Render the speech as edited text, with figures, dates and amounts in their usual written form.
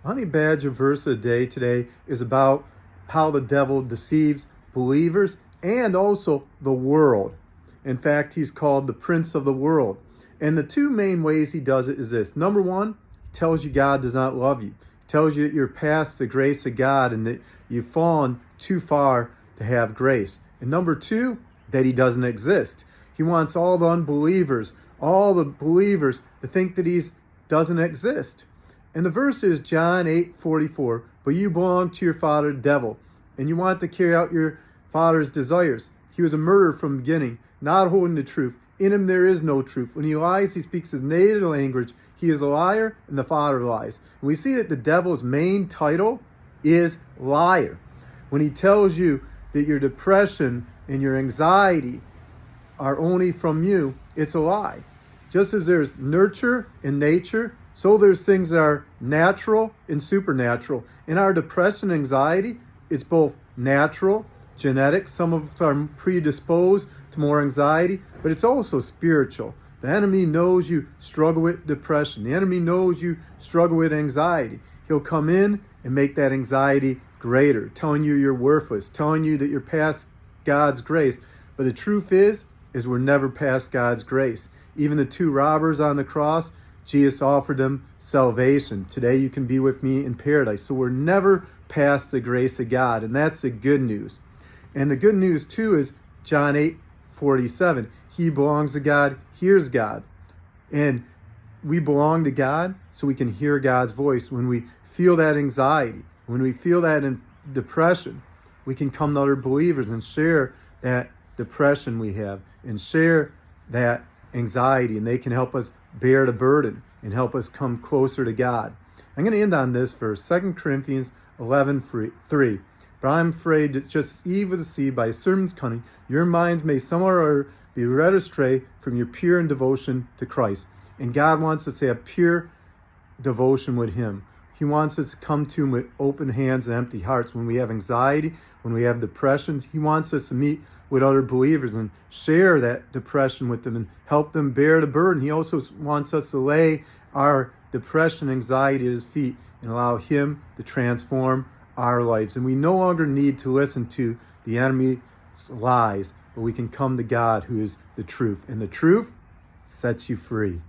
Honey Badger verse of the day today is about how the devil deceives believers and also the world. In fact, he's called the prince of the world. And the two main ways he does it is this. Number one, he tells you God does not love you. He tells you that you're past the grace of God and that you've fallen too far to have grace. And number two, that he doesn't exist. He wants all the unbelievers, all the believers to think that he doesn't exist. And the verse is John 8:44. But you belong to your father, the devil, and you want to carry out your father's desires. He was a murderer from the beginning, not holding the truth. In him there is no truth. When he lies, he speaks his native language. He is a liar, and the father lies. And we see that the devil's main title is liar. When he tells you that your depression and your anxiety are only from you, it's a lie. Just as there's nurture in nature, so there's things that are natural and supernatural. In our depression and anxiety, it's both natural, genetic. Some of us are predisposed to more anxiety, but it's also spiritual. The enemy knows you struggle with depression. The enemy knows you struggle with anxiety. He'll come in and make that anxiety greater, telling you you're worthless, telling you that you're past God's grace. But the truth is we're never past God's grace. Even the two robbers on the cross, Jesus offered them salvation. Today you can be with me in paradise. So we're never past the grace of God, and that's the good news. And the good news too is John 8:47. He belongs to God, hears God. And we belong to God so we can hear God's voice. When we feel that anxiety, when we feel that in depression, we can come to other believers and share that depression we have and share that anxiety, and they can help us bear the burden and help us come closer to God. I'm going to end on this verse, 2 Corinthians 11:3. But I'm afraid that just evil to see by serpent's cunning, your minds may somehow or other be led astray from your pure and devotion to Christ. And God wants us to have pure devotion with him. He wants us to come to him with open hands and empty hearts. When we have anxiety, when we have depression, he wants us to meet with other believers and share that depression with them and help them bear the burden. He also wants us to lay our depression, anxiety at his feet and allow him to transform our lives. And we no longer need to listen to the enemy's lies, but we can come to God who is the truth. And the truth sets you free.